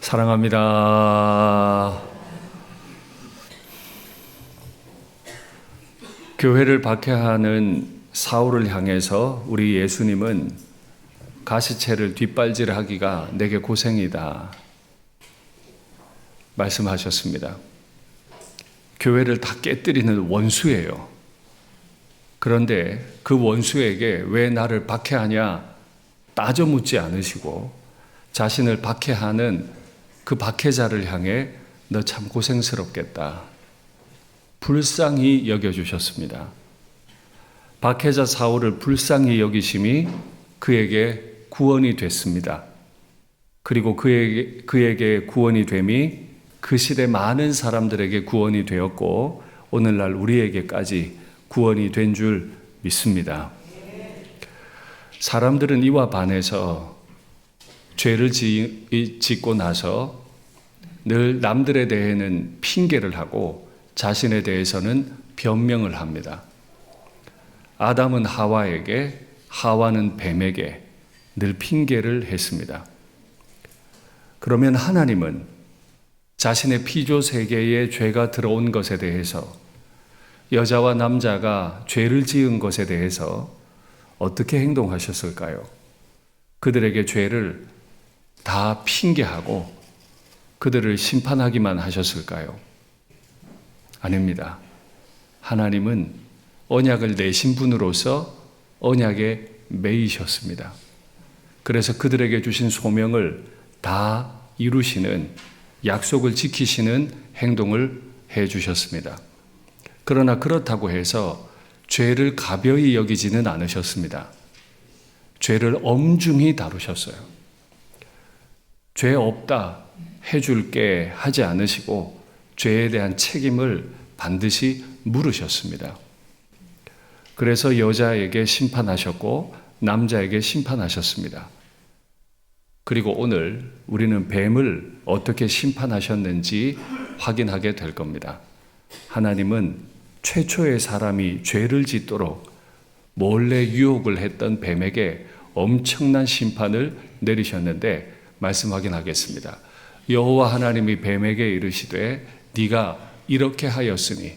사랑합니다. 교회를 박해하는 사울을 향해서 우리 예수님은 가시채를 뒷발질하기가 내게 고생이다 말씀하셨습니다. 교회를 다 깨뜨리는 원수예요. 그런데 그 원수에게 왜 나를 박해하냐 따져 묻지 않으시고 자신을 박해하는 그 박해자를 향해 너 참 고생스럽겠다 불쌍히 여겨주셨습니다. 박해자 사울을 불쌍히 여기심이 그에게 구원이 됐습니다. 그리고 그에게 구원이 됨이 그 시대 많은 사람들에게 구원이 되었고 오늘날 우리에게까지 구원이 된 줄 믿습니다. 사람들은 이와 반해서 죄를 짓고 나서 늘 남들에 대해는 핑계를 하고 자신에 대해서는 변명을 합니다. 아담은 하와에게, 하와는 뱀에게 늘 핑계를 했습니다. 그러면 하나님은 자신의 피조 세계에 죄가 들어온 것에 대해서 여자와 남자가 죄를 지은 것에 대해서 어떻게 행동하셨을까요? 그들에게 죄를 다 핑계하고 그들을 심판하기만 하셨을까요? 아닙니다. 하나님은 언약을 내신 분으로서 언약에 매이셨습니다. 그래서 그들에게 주신 소명을 다 이루시는, 약속을 지키시는 행동을 해 주셨습니다. 그러나 그렇다고 해서 죄를 가벼이 여기지는 않으셨습니다. 죄를 엄중히 다루셨어요. 죄 없다 해줄게 하지 않으시고 죄에 대한 책임을 반드시 물으셨습니다. 그래서 여자에게 심판하셨고 남자에게 심판하셨습니다. 그리고 오늘 우리는 뱀을 어떻게 심판하셨는지 확인하게 될 겁니다. 하나님은 최초의 사람이 죄를 짓도록 몰래 유혹을 했던 뱀에게 엄청난 심판을 내리셨는데 말씀 확인하겠습니다. 여호와 하나님이 뱀에게 이르시되 네가 이렇게 하였으니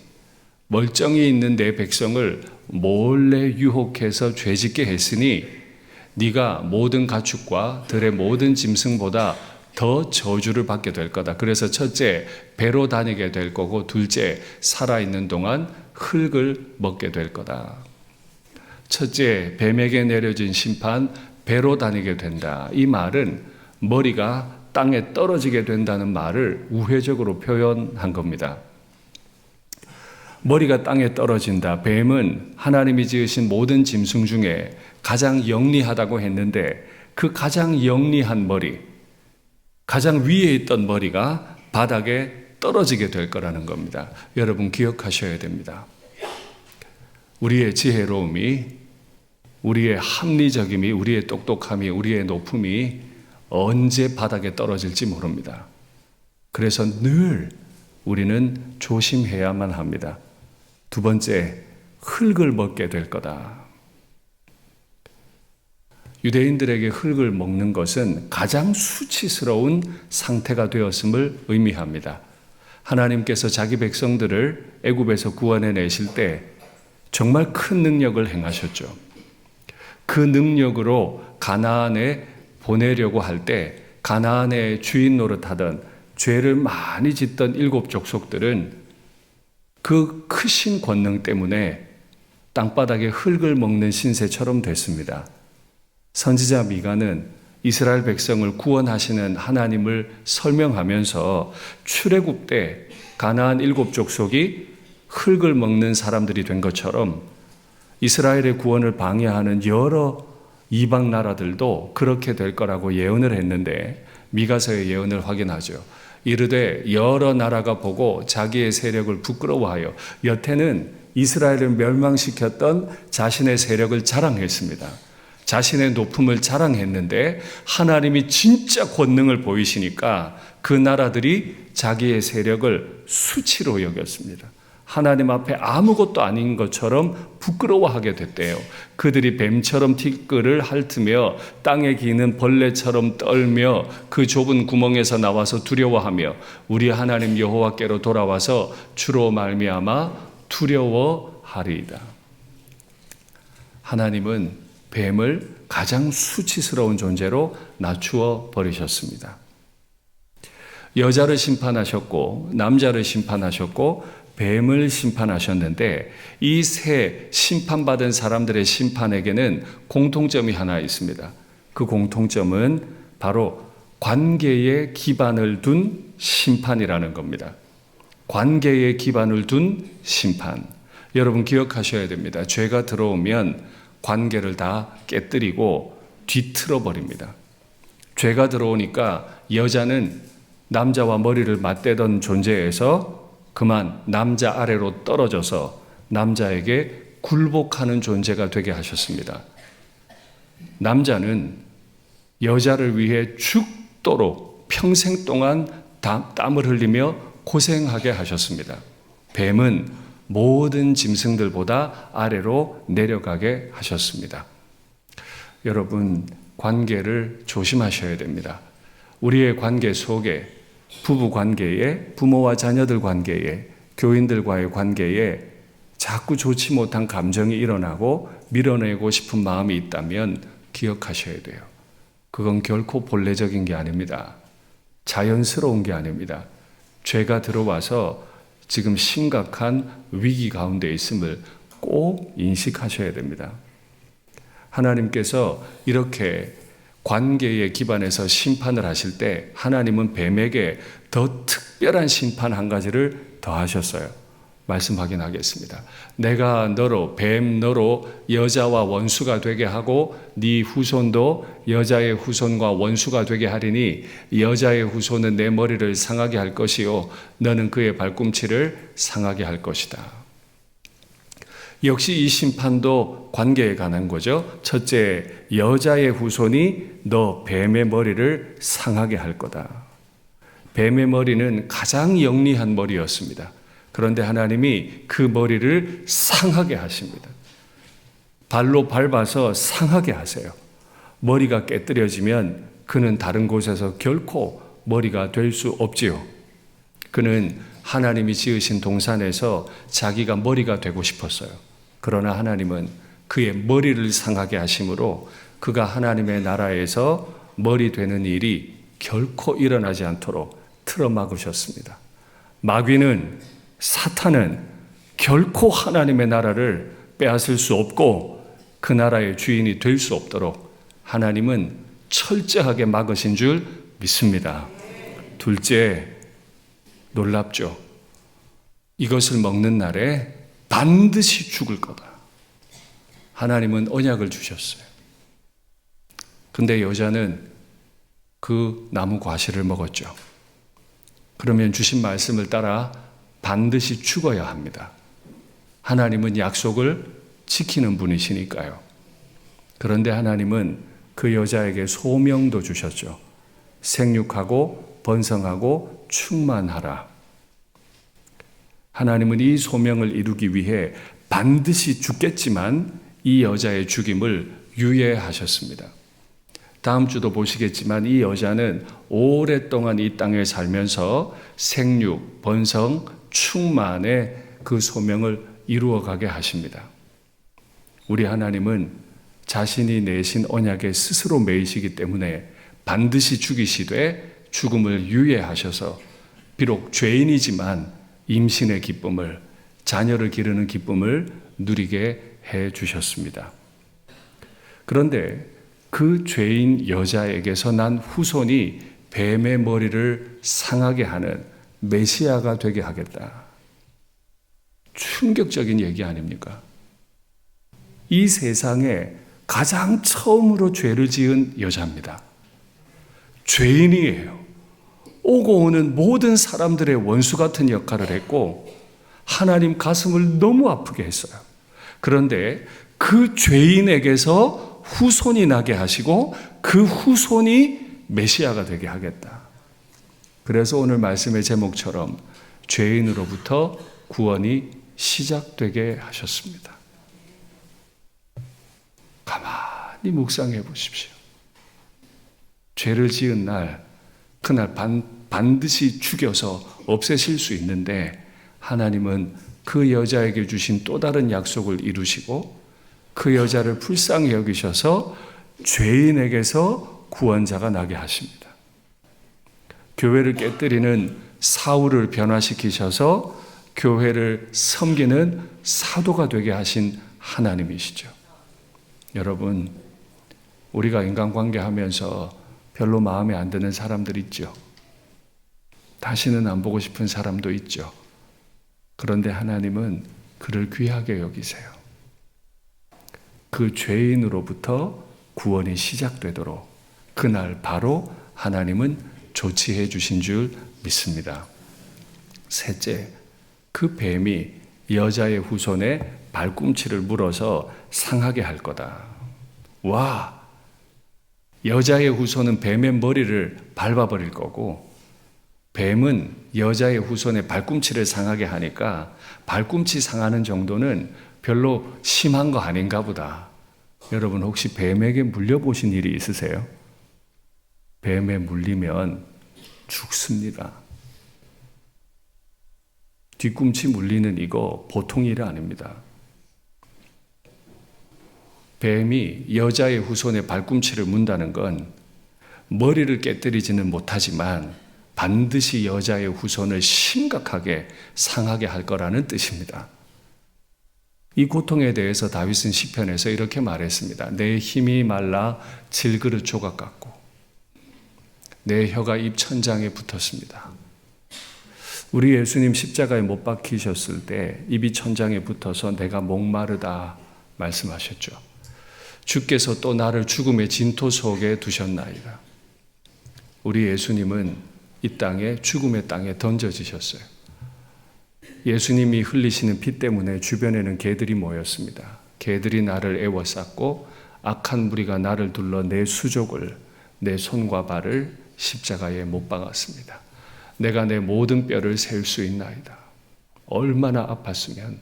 멀쩡히 있는 내 백성을 몰래 유혹해서 죄짓게 했으니 네가 모든 가축과 들의 모든 짐승보다 더 저주를 받게 될 거다. 그래서 첫째, 배로 다니게 될 거고 둘째, 살아있는 동안 흙을 먹게 될 거다. 첫째, 뱀에게 내려진 심판, 배로 다니게 된다. 이 말은 머리가 땅에 떨어지게 된다는 말을 우회적으로 표현한 겁니다. 머리가 땅에 떨어진다. 뱀은 하나님이 지으신 모든 짐승 중에 가장 영리하다고 했는데 그 가장 영리한 머리, 가장 위에 있던 머리가 바닥에 떨어지게 될 거라는 겁니다. 여러분 기억하셔야 됩니다. 우리의 지혜로움이, 우리의 합리적임이, 우리의 똑똑함이, 우리의 높음이 언제 바닥에 떨어질지 모릅니다. 그래서 늘 우리는 조심해야만 합니다. 두 번째, 흙을 먹게 될 거다. 유대인들에게 흙을 먹는 것은 가장 수치스러운 상태가 되었음을 의미합니다. 하나님께서 자기 백성들을 애굽에서 구원해 내실 때 정말 큰 능력을 행하셨죠. 그 능력으로 가나안에 보내려고 할 때 가나안의 주인 노릇하던 죄를 많이 짓던 일곱 족속들은 그 크신 권능 때문에 땅바닥에 흙을 먹는 신세처럼 됐습니다. 선지자 미가는 이스라엘 백성을 구원하시는 하나님을 설명하면서 출애굽 때 가나안 일곱 족속이 흙을 먹는 사람들이 된 것처럼 이스라엘의 구원을 방해하는 여러 이방 나라들도 그렇게 될 거라고 예언을 했는데 미가서의 예언을 확인하죠. 이르되 여러 나라가 보고 자기의 세력을 부끄러워하여 여태는 이스라엘을 멸망시켰던 자신의 세력을 자랑했습니다. 자신의 높음을 자랑했는데 하나님이 진짜 권능을 보이시니까 그 나라들이 자기의 세력을 수치로 여겼습니다. 하나님 앞에 아무것도 아닌 것처럼 부끄러워하게 됐대요. 그들이 뱀처럼 티끌을 핥으며 땅에 기는 벌레처럼 떨며 그 좁은 구멍에서 나와서 두려워하며 우리 하나님 여호와께로 돌아와서 주로 말미암아 두려워하리이다. 하나님은 뱀을 가장 수치스러운 존재로 낮추어 버리셨습니다. 여자를 심판하셨고 남자를 심판하셨고 뱀을 심판하셨는데 이 세 심판받은 사람들의 심판에게는 공통점이 하나 있습니다. 그 공통점은 바로 관계에 기반을 둔 심판이라는 겁니다. 관계에 기반을 둔 심판. 여러분 기억하셔야 됩니다. 죄가 들어오면 관계를 다 깨뜨리고 뒤틀어 버립니다. 죄가 들어오니까 여자는 남자와 머리를 맞대던 존재에서 그만 남자 아래로 떨어져서 남자에게 굴복하는 존재가 되게 하셨습니다. 남자는 여자를 위해 죽도록 평생 동안 땀을 흘리며 고생하게 하셨습니다. 뱀은 모든 짐승들보다 아래로 내려가게 하셨습니다. 여러분, 관계를 조심하셔야 됩니다. 우리의 관계 속에 부부 관계에, 부모와 자녀들 관계에, 교인들과의 관계에 자꾸 좋지 못한 감정이 일어나고 밀어내고 싶은 마음이 있다면 기억하셔야 돼요. 그건 결코 본래적인 게 아닙니다. 자연스러운 게 아닙니다. 죄가 들어와서 지금 심각한 위기 가운데 있음을 꼭 인식하셔야 됩니다. 하나님께서 이렇게 관계에 기반해서 심판을 하실 때 하나님은 뱀에게 더 특별한 심판 한 가지를 더하셨어요. 말씀 확인하겠습니다. 내가 너로 뱀 너로 여자와 원수가 되게 하고 네 후손도 여자의 후손과 원수가 되게 하리니 여자의 후손은 내 머리를 상하게 할 것이요 너는 그의 발꿈치를 상하게 할 것이다. 역시 이 심판도 관계에 관한 거죠. 첫째, 여자의 후손이 너 뱀의 머리를 상하게 할 거다. 뱀의 머리는 가장 영리한 머리였습니다. 그런데 하나님이 그 머리를 상하게 하십니다. 발로 밟아서 상하게 하세요. 머리가 깨뜨려지면 그는 다른 곳에서 결코 머리가 될 수 없지요. 그는 하나님이 지으신 동산에서 자기가 머리가 되고 싶었어요. 그러나 하나님은 그의 머리를 상하게 하심으로 그가 하나님의 나라에서 머리 되는 일이 결코 일어나지 않도록 틀어막으셨습니다. 마귀는 사탄은 결코 하나님의 나라를 빼앗을 수 없고 그 나라의 주인이 될 수 없도록 하나님은 철저하게 막으신 줄 믿습니다. 둘째, 놀랍죠. 이것을 먹는 날에 반드시 죽을 거다. 하나님은 언약을 주셨어요. 근데 여자는 그 나무 과실을 먹었죠. 그러면 주신 말씀을 따라 반드시 죽어야 합니다. 하나님은 약속을 지키는 분이시니까요. 그런데 하나님은 그 여자에게 소명도 주셨죠. 생육하고 번성하고 충만하라. 하나님은 이 소명을 이루기 위해 반드시 죽겠지만 이 여자의 죽임을 유예하셨습니다. 다음 주도 보시겠지만 이 여자는 오랫동안 이 땅에 살면서 생육, 번성, 충만의 그 소명을 이루어가게 하십니다. 우리 하나님은 자신이 내신 언약에 스스로 매이시기 때문에 반드시 죽이시되 죽음을 유예하셔서 비록 죄인이지만 임신의 기쁨을, 자녀를 기르는 기쁨을 누리게 해 주셨습니다. 그런데 그 죄인 여자에게서 난 후손이 뱀의 머리를 상하게 하는 메시아가 되게 하겠다. 충격적인 얘기 아닙니까? 이 세상에 가장 처음으로 죄를 지은 여자입니다. 죄인이에요. 오고 오는 모든 사람들의 원수 같은 역할을 했고 하나님 가슴을 너무 아프게 했어요. 그런데 그 죄인에게서 후손이 나게 하시고 그 후손이 메시아가 되게 하겠다. 그래서 오늘 말씀의 제목처럼 죄인으로부터 구원이 시작되게 하셨습니다. 가만히 묵상해 보십시오. 죄를 지은 날, 그날 반드시 죽여서 없애실 수 있는데 하나님은 그 여자에게 주신 또 다른 약속을 이루시고 그 여자를 불쌍히 여기셔서 죄인에게서 구원자가 나게 하십니다. 교회를 깨뜨리는 사울을 변화시키셔서 교회를 섬기는 사도가 되게 하신 하나님이시죠. 여러분, 우리가 인간관계 하면서 별로 마음에 안 드는 사람들 있죠. 다시는 안 보고 싶은 사람도 있죠. 그런데 하나님은 그를 귀하게 여기세요. 그 죄인으로부터 구원이 시작되도록 그날 바로 하나님은 조치해 주신 줄 믿습니다. 셋째, 그 뱀이 여자의 후손의 발꿈치를 물어서 상하게 할 거다. 와! 여자의 후손은 뱀의 머리를 밟아버릴 거고 뱀은 여자의 후손의 발꿈치를 상하게 하니까 발꿈치 상하는 정도는 별로 심한 거 아닌가 보다. 여러분 혹시 뱀에게 물려보신 일이 있으세요? 뱀에 물리면 죽습니다. 뒤꿈치 물리는 이거 보통 일이 아닙니다. 뱀이 여자의 후손의 발꿈치를 문다는 건 머리를 깨뜨리지는 못하지만 반드시 여자의 후손을 심각하게 상하게 할 거라는 뜻입니다. 이 고통에 대해서 다윗은 시편에서 이렇게 말했습니다. 내 힘이 말라 질그릇 조각 같고 내 혀가 입 천장에 붙었습니다. 우리 예수님 십자가에 못 박히셨을 때 입이 천장에 붙어서 내가 목마르다 말씀하셨죠. 주께서 또 나를 죽음의 진토 속에 두셨나이다. 우리 예수님은 이 땅에 죽음의 땅에 던져지셨어요. 예수님이 흘리시는 피 때문에 주변에는 개들이 모였습니다. 개들이 나를 애워쌌고 악한 무리가 나를 둘러 내 수족을, 내 손과 발을 십자가에 못 박았습니다. 내가 내 모든 뼈를 세울 수 있나이다. 얼마나 아팠으면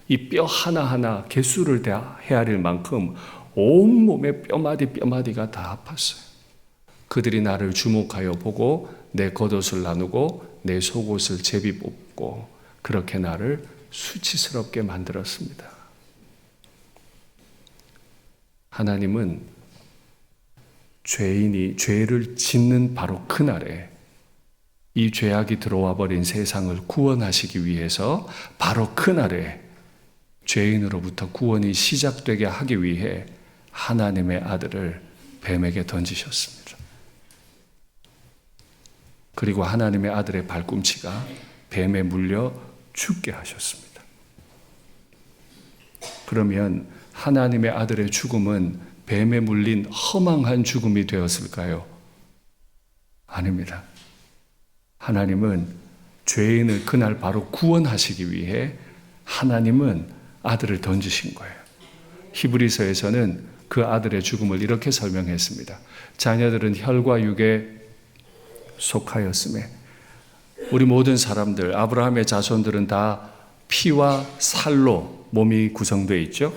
이 뼈 하나하나 개수를 다 헤아릴 만큼 온몸의 뼈마디가 다 아팠어요. 그들이 나를 주목하여 보고 내 겉옷을 나누고 내 속옷을 제비 뽑고 그렇게 나를 수치스럽게 만들었습니다. 하나님은 죄인이 죄를 짓는 바로 그날에 이 죄악이 들어와 버린 세상을 구원하시기 위해서 바로 그날에 죄인으로부터 구원이 시작되게 하기 위해 하나님의 아들을 뱀에게 던지셨습니다. 그리고 하나님의 아들의 발꿈치가 뱀에 물려 죽게 하셨습니다. 그러면 하나님의 아들의 죽음은 뱀에 물린 허망한 죽음이 되었을까요? 아닙니다. 하나님은 죄인을 그날 바로 구원하시기 위해 하나님은 아들을 던지신 거예요. 히브리서에서는 그 아들의 죽음을 이렇게 설명했습니다. 자녀들은 혈과 육에 속하였음에 우리 모든 사람들, 아브라함의 자손들은 다 피와 살로 몸이 구성되어 있죠.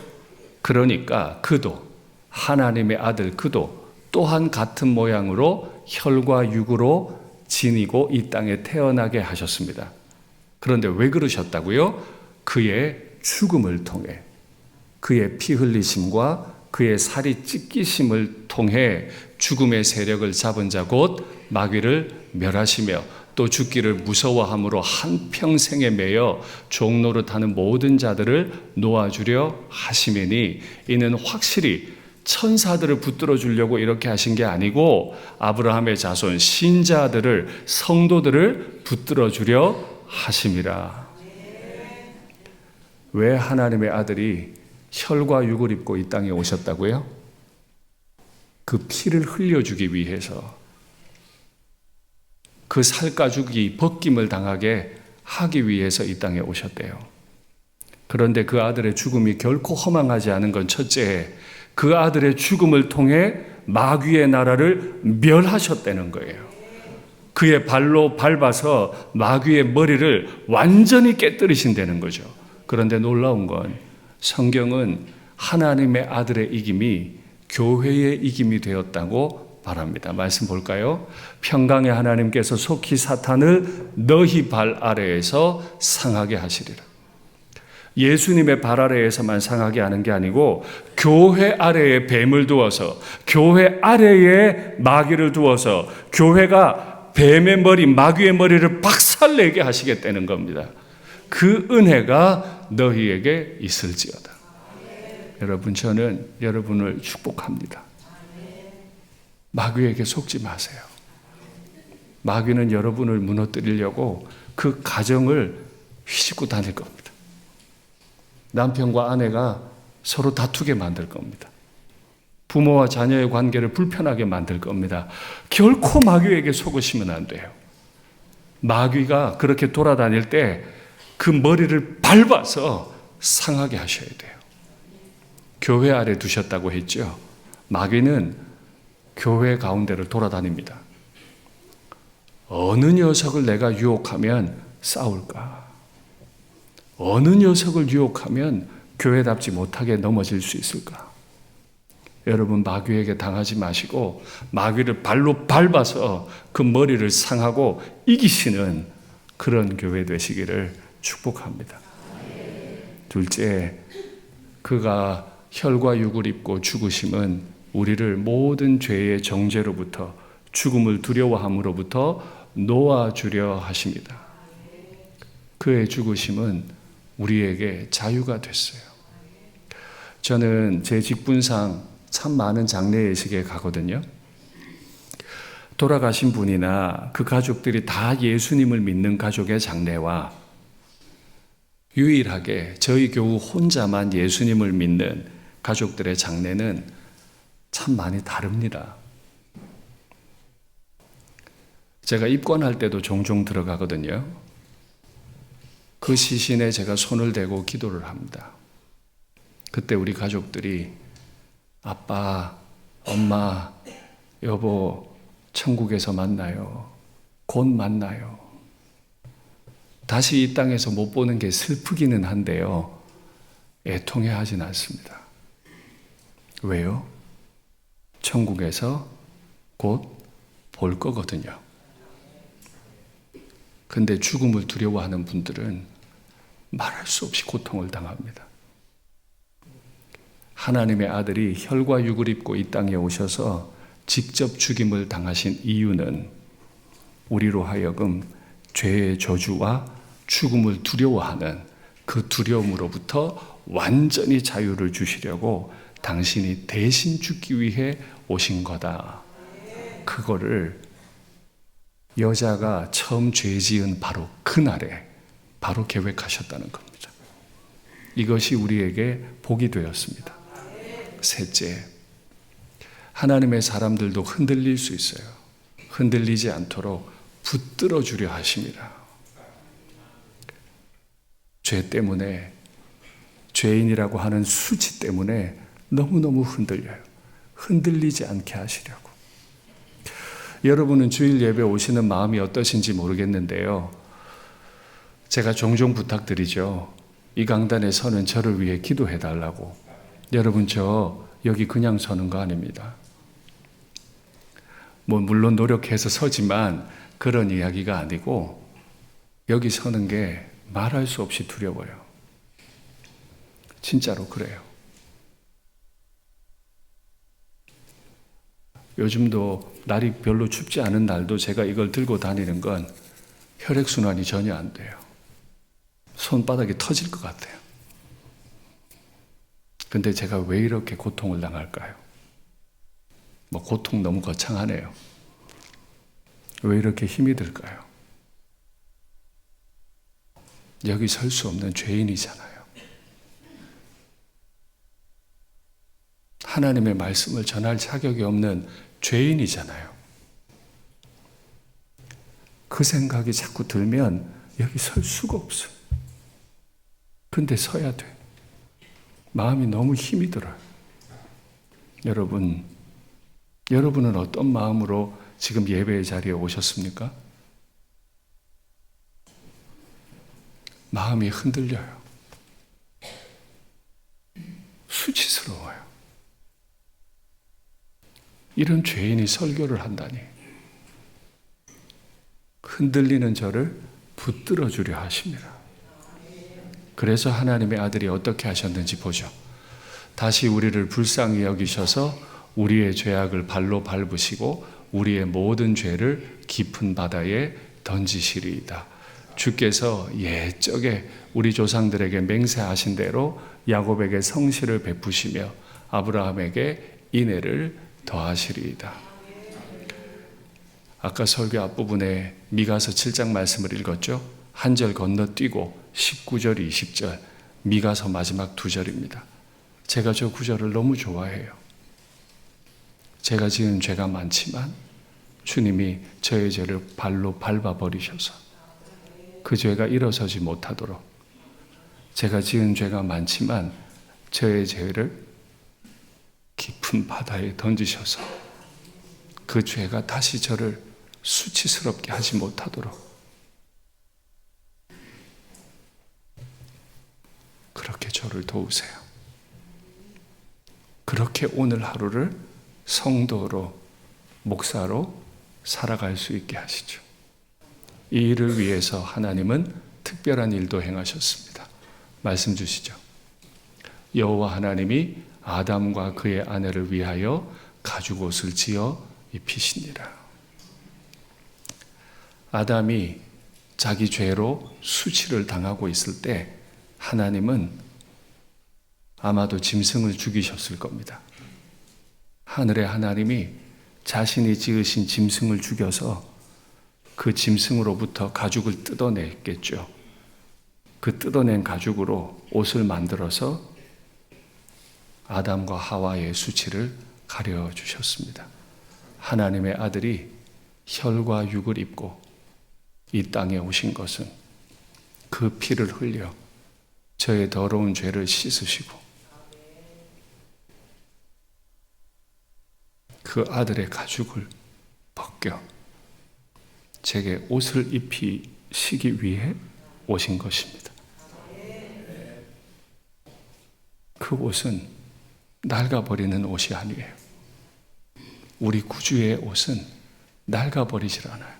그러니까 그도, 하나님의 아들 그도 또한 같은 모양으로 혈과 육으로 지니고 이 땅에 태어나게 하셨습니다. 그런데 왜 그러셨다고요? 그의 죽음을 통해, 그의 피 흘리심과 그의 살이 찢기심을 통해 죽음의 세력을 잡은 자 곧 마귀를 멸하시며 또 죽기를 무서워함으로 한평생에 매여 종노릇하는 모든 자들을 놓아주려 하심이니 이는 확실히 천사들을 붙들어 주려고 이렇게 하신 게 아니고 아브라함의 자손 신자들을, 성도들을 붙들어 주려 하심이라. 왜 하나님의 아들이 혈과 육을 입고 이 땅에 오셨다고요? 그 피를 흘려주기 위해서, 그 살가죽이 벗김을 당하게 하기 위해서 이 땅에 오셨대요. 그런데 그 아들의 죽음이 결코 허망하지 않은 건 첫째, 그 아들의 죽음을 통해 마귀의 나라를 멸하셨다는 거예요. 그의 발로 밟아서 마귀의 머리를 완전히 깨뜨리신다는 거죠. 그런데 놀라운 건 성경은 하나님의 아들의 이김이 교회의 이김이 되었다고 말합니다. 말씀 볼까요? 평강의 하나님께서 속히 사탄을 너희 발 아래에서 상하게 하시리라. 예수님의 발 아래에서만 상하게 하는 게 아니고 교회 아래에 뱀을 두어서, 교회 아래에 마귀를 두어서 교회가 뱀의 머리, 마귀의 머리를 박살내게 하시겠다는 겁니다. 그 은혜가 너희에게 있을지어다. 여러분, 저는 여러분을 축복합니다. 마귀에게 속지 마세요. 마귀는 여러분을 무너뜨리려고 그 가정을 휘젓고 다닐 겁니다. 남편과 아내가 서로 다투게 만들 겁니다. 부모와 자녀의 관계를 불편하게 만들 겁니다. 결코 마귀에게 속으시면 안 돼요. 마귀가 그렇게 돌아다닐 때 그 머리를 밟아서 상하게 하셔야 돼요. 교회 아래 두셨다고 했죠. 마귀는 교회 가운데를 돌아다닙니다. 어느 녀석을 내가 유혹하면 싸울까? 어느 녀석을 유혹하면 교회답지 못하게 넘어질 수 있을까? 여러분, 마귀에게 당하지 마시고 마귀를 발로 밟아서 그 머리를 상하고 이기시는 그런 교회 되시기를 축복합니다. 둘째, 그가 혈과 육을 입고 죽으심은 우리를 모든 죄의 정죄로부터, 죽음을 두려워함으로부터 놓아주려 하십니다. 그의 죽으심은 우리에게 자유가 됐어요. 저는 제 직분상 참 많은 장례 예식에 가거든요. 돌아가신 분이나 그 가족들이 다 예수님을 믿는 가족의 장례와 유일하게 저희 교우 혼자만 예수님을 믿는 가족들의 장례는 참 많이 다릅니다. 제가 입관할 때도 종종 들어가거든요. 그 시신에 제가 손을 대고 기도를 합니다. 그때 우리 가족들이 아빠, 엄마, 여보, 천국에서 만나요. 곧 만나요. 다시 이 땅에서 못 보는 게 슬프기는 한데요. 애통해 하진 않습니다. 왜요? 천국에서 곧 볼 거거든요. 근데 죽음을 두려워하는 분들은 말할 수 없이 고통을 당합니다. 하나님의 아들이 혈과 육을 입고 이 땅에 오셔서 직접 죽임을 당하신 이유는 우리로 하여금 죄의 저주와 죽음을 두려워하는 그 두려움으로부터 완전히 자유를 주시려고 당신이 대신 죽기 위해 오신 거다. 그거를 여자가 처음 죄 지은 바로 그날에 바로 계획하셨다는 겁니다. 이것이 우리에게 복이 되었습니다. 셋째, 하나님의 사람들도 흔들릴 수 있어요. 흔들리지 않도록 붙들어 주려 하십니다. 죄 때문에, 죄인이라고 하는 수치 때문에 너무너무 흔들려요. 흔들리지 않게 하시려고. 여러분은 주일 예배 오시는 마음이 어떠신지 모르겠는데요. 제가 종종 부탁드리죠. 이 강단에 서는 저를 위해 기도해 달라고. 여러분, 저 여기 그냥 서는 거 아닙니다. 물론 노력해서 서지만 그런 이야기가 아니고 여기 서는 게 말할 수 없이 두려워요. 진짜로 그래요. 요즘도 날이 별로 춥지 않은 날도 제가 이걸 들고 다니는 건 혈액순환이 전혀 안 돼요. 손바닥이 터질 것 같아요. 근데 제가 왜 이렇게 고통을 당할까요? 고통 너무 거창하네요. 왜 이렇게 힘이 들까요? 여기 설 수 없는 죄인이잖아요. 하나님의 말씀을 전할 자격이 없는 죄인이잖아요. 그 생각이 자꾸 들면 여기 설 수가 없어요. 근데 서야 돼. 마음이 너무 힘이 들어요. 여러분은 어떤 마음으로 지금 예배의 자리에 오셨습니까? 마음이 흔들려요. 수치스러워요. 이런 죄인이 설교를 한다니. 흔들리는 저를 붙들어 주려 하십니다. 그래서 하나님의 아들이 어떻게 하셨는지 보죠. 다시 우리를 불쌍히 여기셔서 우리의 죄악을 발로 밟으시고 우리의 모든 죄를 깊은 바다에 던지시리이다. 주께서 옛적에 우리 조상들에게 맹세하신 대로 야곱에게 성실을 베푸시며 아브라함에게 인애를 더하시리이다. 아까 설교 앞부분에 미가서 7장 말씀을 읽었죠. 한 절 건너뛰고 19절, 20절, 미가서 마지막 2절입니다. 제가 저 구절을 너무 좋아해요. 제가 지은 죄가 많지만 주님이 저의 죄를 발로 밟아버리셔서 그 죄가 일어서지 못하도록, 제가 지은 죄가 많지만 저의 죄를 깊은 바다에 던지셔서 그 죄가 다시 저를 수치스럽게 하지 못하도록 그렇게 저를 도우세요. 그렇게 오늘 하루를 성도로, 목사로 살아갈 수 있게 하시죠. 이 일을 위해서 하나님은 특별한 일도 행하셨습니다. 말씀 주시죠. 여호와 하나님이 아담과 그의 아내를 위하여 가죽옷을 지어 입히시니라. 아담이 자기 죄로 수치를 당하고 있을 때 하나님은 아마도 짐승을 죽이셨을 겁니다. 하늘의 하나님이 자신이 지으신 짐승을 죽여서 그 짐승으로부터 가죽을 뜯어냈겠죠. 그 뜯어낸 가죽으로 옷을 만들어서 아담과 하와의 수치를 가려주셨습니다. 하나님의 아들이 혈과 육을 입고 이 땅에 오신 것은 그 피를 흘려 저의 더러운 죄를 씻으시고 그 아들의 가죽을 벗겨 제게 옷을 입히시기 위해 오신 것입니다. 그 옷은 낡아버리는 옷이 아니에요. 우리 구주의 옷은 낡아버리질 않아요.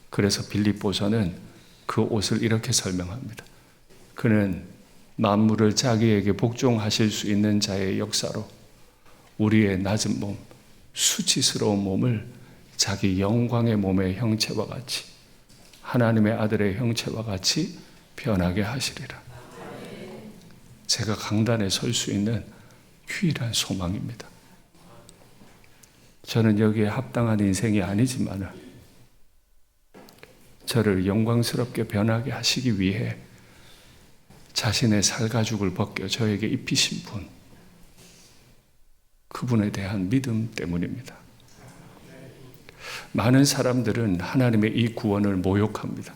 그래서 빌립보서는 그 옷을 이렇게 설명합니다. 그는 만물을 자기에게 복종하실 수 있는 자의 역사로 우리의 낮은 몸, 수치스러운 몸을 자기 영광의 몸의 형체와 같이, 하나님의 아들의 형체와 같이 변하게 하시리라. 제가 강단에 설 수 있는 유일한 소망입니다. 저는 여기에 합당한 인생이 아니지만 저를 영광스럽게 변하게 하시기 위해 자신의 살가죽을 벗겨 저에게 입히신 분, 그분에 대한 믿음 때문입니다. 많은 사람들은 하나님의 이 구원을 모욕합니다.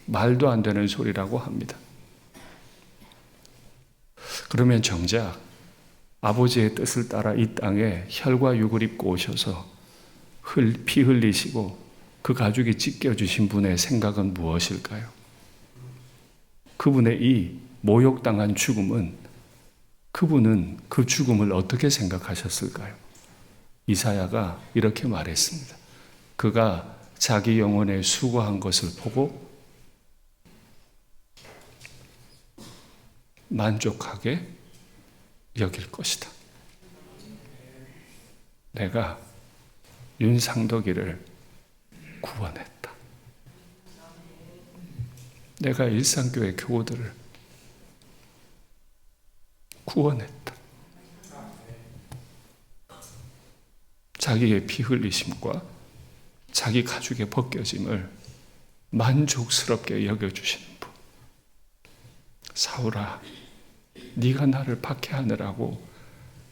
말도 안 되는 소리라고 합니다. 그러면 정작 아버지의 뜻을 따라 이 땅에 혈과 육을 입고 오셔서 피 흘리시고 그 가죽이 찢겨주신 분의 생각은 무엇일까요? 그분의 이 모욕당한 죽음은, 그분은 그 죽음을 어떻게 생각하셨을까요? 이사야가 이렇게 말했습니다. 그가 자기 영혼에 수고한 것을 보고 만족하게 여길 것이다. 내가 윤상덕이를 구원했다. 내가 일상교회 교우들을 구원했다. 자기의 피 흘리심과 자기 가죽의 벗겨짐을 만족스럽게 여겨주시는 분. 사울아, 네가 나를 박해하느라고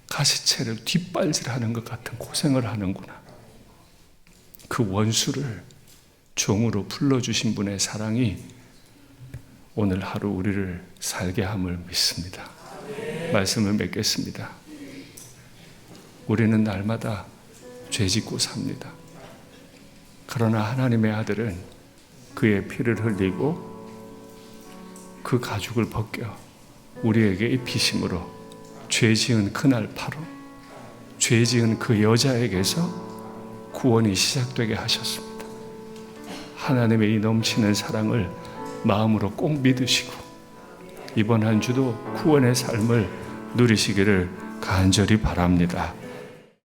가시채를 뒷발질하는 것 같은 고생을 하는구나. 그 원수를 종으로 불러주신 분의 사랑이 오늘 하루 우리를 살게 함을 믿습니다. 말씀을 맺겠습니다. 우리는 날마다 죄짓고 삽니다. 그러나 하나님의 아들은 그의 피를 흘리고 그 가죽을 벗겨 우리에게 입히심으로 죄 지은 그날 바로 죄 지은 그 여자에게서 구원이 시작되게 하셨습니다. 하나님의 이 넘치는 사랑을 마음으로 꼭 믿으시고 이번 한 주도 구원의 삶을 누리시기를 간절히 바랍니다.